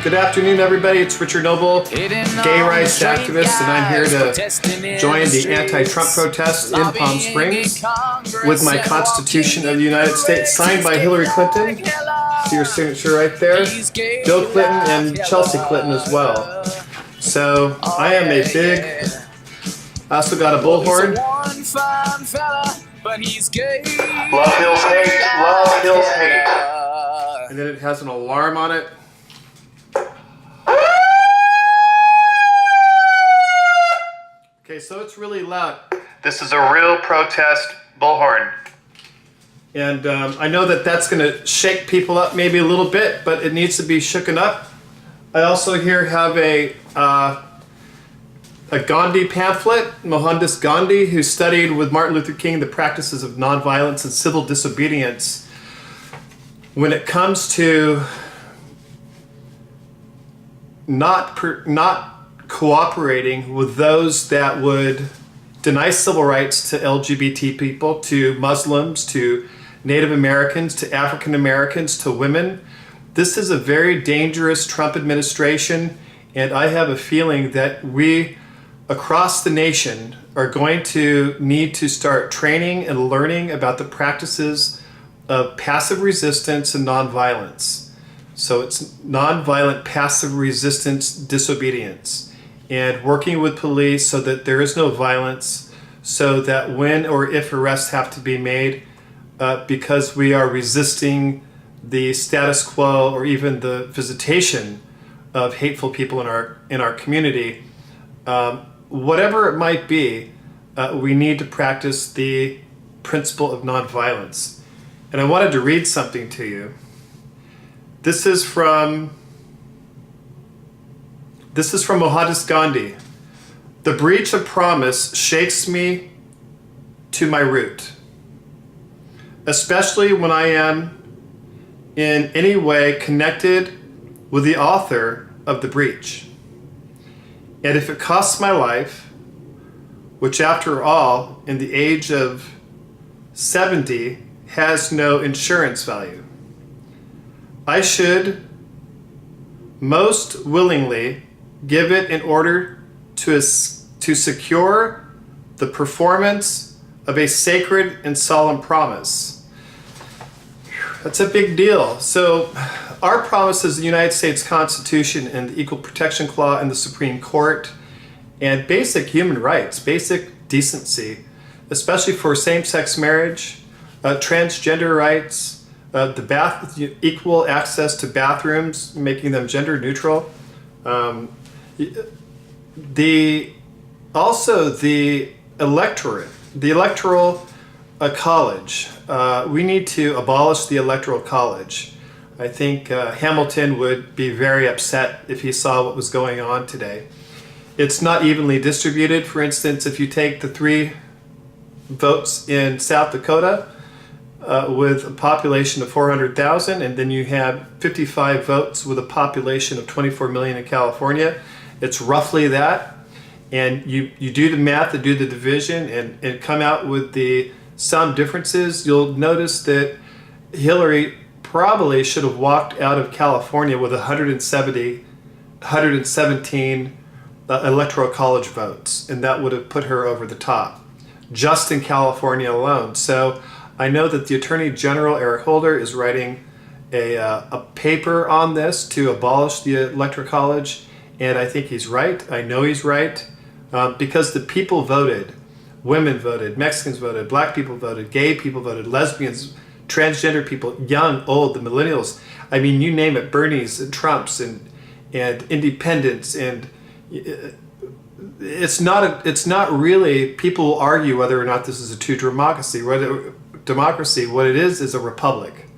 Good afternoon, everybody. It's Richard Noble, gay rights activist, and I'm here to join the anti-Trump protests in Palm Springs with my Constitution of the United States, signed by Hillary Clinton. See your signature right there. Bill Clinton and Chelsea Clinton as well. So I am a big. I also got a bullhorn. Love Hill's hate. Love Hill's hate. And then it has an alarm on it. Okay, so it's really loud. This is a real protest bullhorn. And I know that that's going to shake people up maybe a little bit, but it needs to be shooken up. I also here have a Gandhi pamphlet, Mohandas Gandhi, who studied with Martin Luther King the practices of nonviolence and civil disobedience when it comes to not cooperating with those that would deny civil rights to LGBT people, to Muslims, to Native Americans, to African Americans, to women. This is a very dangerous Trump administration, and I have a feeling that we across the nation are going to need to start training and learning about the practices of passive resistance and nonviolence. So it's nonviolent passive resistance disobedience, and working with police so that there is no violence, so that when or if arrests have to be made because we are resisting the status quo or even the visitation of hateful people in our community, whatever it might be, we need to practice the principle of nonviolence. And I wanted to read something to you. This is from Mohandas Gandhi. The breach of promise shakes me to my root, especially when I am in any way connected with the author of the breach. And if it costs my life, which after all, in the age of 70, has no insurance value, I should most willingly give it in order to secure the performance of a sacred and solemn promise. That's a big deal. So our promise is the United States Constitution and the Equal Protection Clause in the Supreme Court, and basic human rights, basic decency, especially for same-sex marriage, transgender rights, equal access to bathrooms, making them gender neutral. The Electoral College. We need to abolish the Electoral College. I think Hamilton would be very upset if he saw what was going on today. It's not evenly distributed. For instance, if you take the 3 votes in South Dakota with a population of 400,000, and then you have 55 votes with a population of 24 million in California, it's roughly that. And you do the math and do the division and come out with some differences. You'll notice that Hillary probably should have walked out of California with 117 Electoral College votes, and that would have put her over the top, just in California alone. So I know that the Attorney General, Eric Holder, is writing a paper on this to abolish the Electoral College, and I think he's right. I know he's right, because the people voted. Women voted, Mexicans voted, black people voted, gay people voted, lesbians, transgender people, young, old, the millennials. I mean, you name it, Bernies and Trumps and independents, and it's not really, people will argue whether or not this is a true democracy. What it is a republic.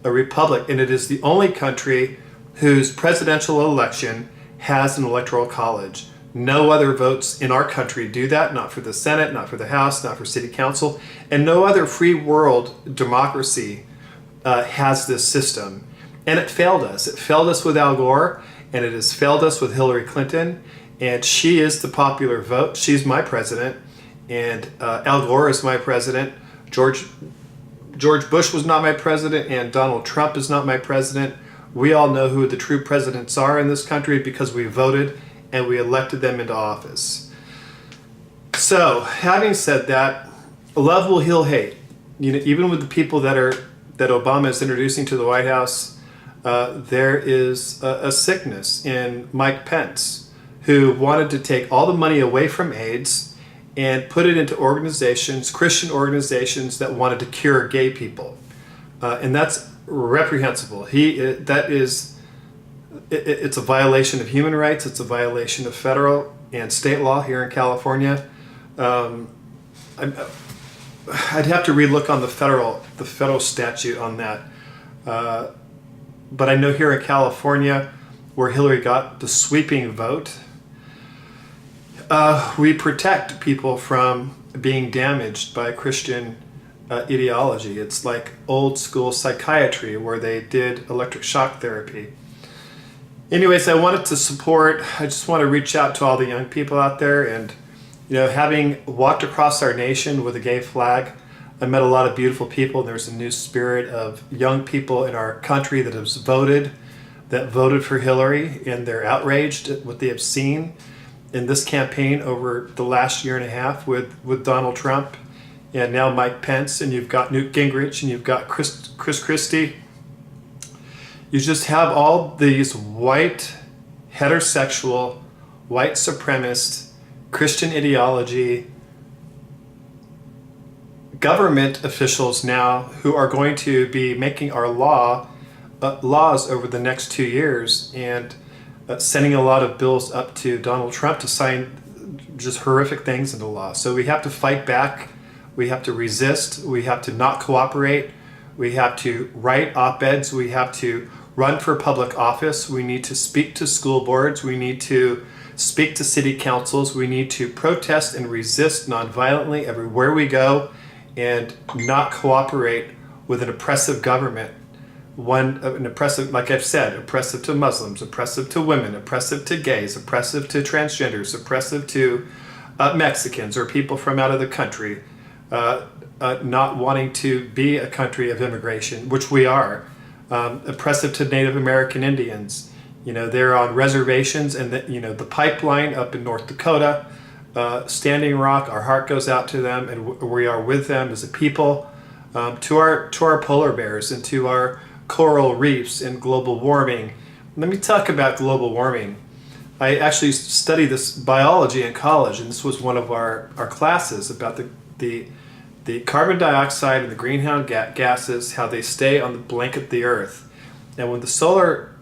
A republic, and it is the only country whose presidential election has an electoral college. No other votes in our country do that, not for the Senate, not for the House, not for City Council, and no other free world democracy has this system. And it failed us. It failed us with Al Gore, and it has failed us with Hillary Clinton, and she is the popular vote. She's my president, and Al Gore is my president. George Bush was not my president, and Donald Trump is not my president. We all know who the true presidents are in this country because we voted and we elected them into office. So, having said that, love will heal hate. Even with the people that Obama is introducing to the White House, there is a sickness in Mike Pence, who wanted to take all the money away from AIDS and put it into organizations, Christian organizations that wanted to cure gay people, and that's reprehensible. It's a violation of human rights. It's a violation of federal and state law here in California. I'd have to relook on the federal statute on that. But I know here in California, where Hillary got the sweeping vote, we protect people from being damaged by Christian ideology. It's like old school psychiatry where they did electric shock therapy. Anyways, I just want to reach out to all the young people out there, and having walked across our nation with a gay flag, I met a lot of beautiful people. There's a new spirit of young people in our country that voted for Hillary, and they're outraged at what they have seen in this campaign over the last year and a half with Donald Trump and now Mike Pence, and you've got Newt Gingrich, and you've got Chris Christie. You just have all these white, heterosexual, white supremacist, Christian ideology government officials now who are going to be making our laws over the next 2 years, and sending a lot of bills up to Donald Trump to sign just horrific things into law. So we have to fight back. We have to resist. We have to not cooperate. We have to write op-eds. We have to run for public office. We need to speak to school boards. We need to speak to city councils. We need to protest and resist nonviolently everywhere we go, and not cooperate with an oppressive government. Like I've said, oppressive to Muslims, oppressive to women, oppressive to gays, oppressive to transgenders, oppressive to Mexicans or people from out of the country, not wanting to be a country of immigration, which we are, oppressive to Native American Indians. They're on reservations, and the pipeline up in North Dakota, Standing Rock, our heart goes out to them, and we are with them as a people, to our polar bears and to our coral reefs and global warming. Let me talk about global warming. I actually studied this biology in college, and this was one of our classes about the carbon dioxide and the greenhouse gases, how they stay on the blanket of the earth. And when the solar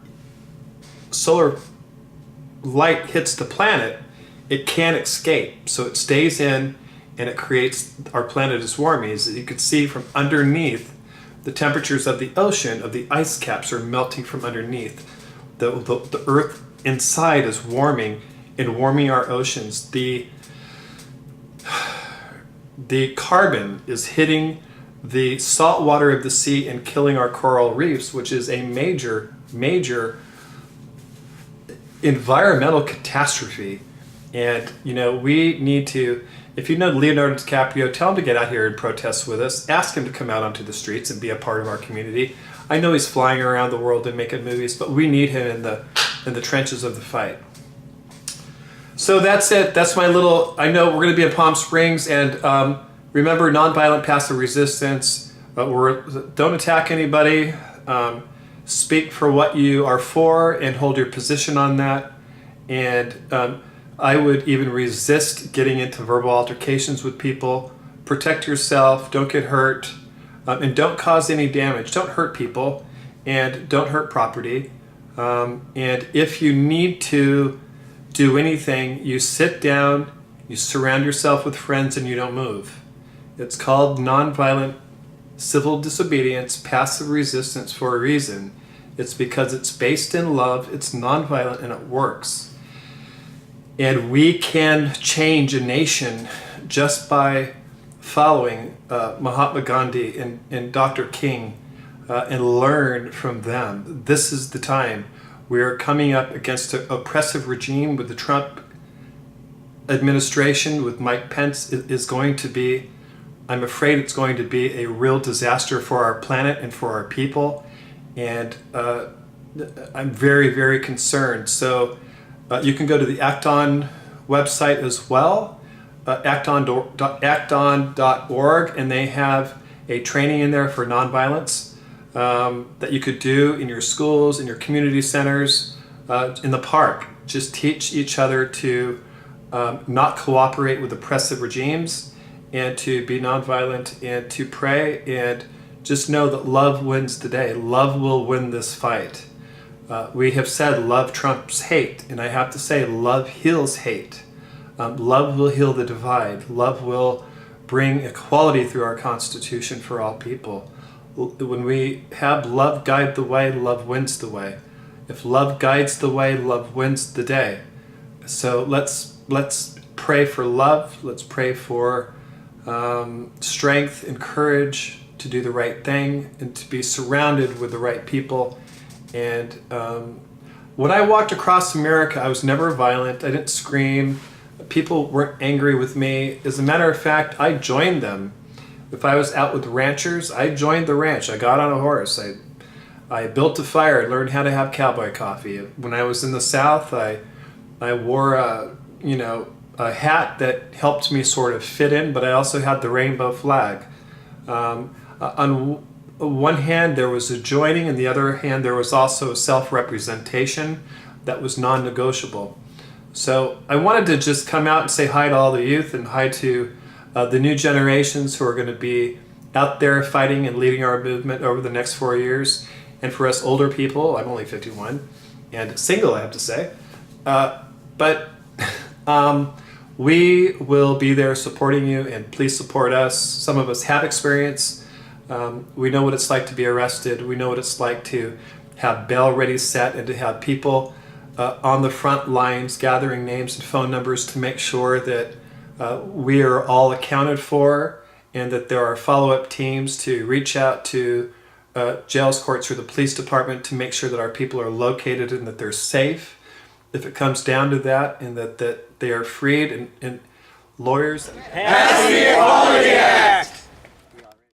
light hits the planet, it can't escape. So it stays in, and it creates, our planet is warming. As you can see from underneath, the temperatures of the ocean, of the ice caps, are melting from underneath. The earth inside is warming and warming our oceans. The carbon is hitting the salt water of the sea and killing our coral reefs, which is a major environmental catastrophe. And we need to, if you know Leonardo DiCaprio, tell him to get out here and protest with us. Ask him to come out onto the streets and be a part of our community. I know he's flying around the world and making movies, but we need him in the trenches of the fight. So that's it. That's my little, I know we're going to be in Palm Springs, and remember, nonviolent passive resistance. Don't attack anybody. Speak for what you are for and hold your position on that. And I would even resist getting into verbal altercations with people. Protect yourself, don't get hurt, and don't cause any damage. Don't hurt people, and don't hurt property. And if you need to do anything, you sit down, you surround yourself with friends, and you don't move. It's called nonviolent civil disobedience, passive resistance, for a reason. It's because it's based in love, it's nonviolent, and it works. And we can change a nation just by following Mahatma Gandhi and Dr. King, and learn from them. This is the time. We are coming up against an oppressive regime with the Trump administration, with Mike Pence. It is going to be, I'm afraid it's going to be a real disaster for our planet and for our people. And I'm very, very concerned. So you can go to the Act On website as well, acton.org, and they have a training in there for nonviolence that you could do in your schools, in your community centers, in the park. Just teach each other to not cooperate with oppressive regimes, and to be nonviolent, and to pray, and just know that love wins the day. Love will win this fight. We have said love trumps hate, and I have to say love heals hate. Love will heal the divide. Love will bring equality through our Constitution for all people. When we have love guide the way, love wins the way. If love guides the way, love wins the day. So let's pray for love. Let's pray for strength and courage to do the right thing and to be surrounded with the right people. And when I walked across America, I was never violent. I didn't scream. People weren't angry with me. As a matter of fact, I joined them. If I was out with ranchers, I joined the ranch. I got on a horse. I built a fire and learned how to have cowboy coffee. When I was in the South, I wore a hat that helped me sort of fit in, but I also had the rainbow flag. On one hand, there was a joining, and the other hand, there was also a self-representation that was non-negotiable. So I wanted to just come out and say hi to all the youth and hi to the new generations who are going to be out there fighting and leading our movement over the next 4 years. And for us older people, I'm only 51 and single, I have to say. But we will be there supporting you, and please support us. Some of us have experience. We know what it's like to be arrested. We know what it's like to have bail ready set and to have people on the front lines gathering names and phone numbers to make sure that we are all accounted for, and that there are follow-up teams to reach out to jails, courts, or the police department to make sure that our people are located and that they're safe if it comes down to that, and that they are freed, and lawyers. Pass the Equality Act!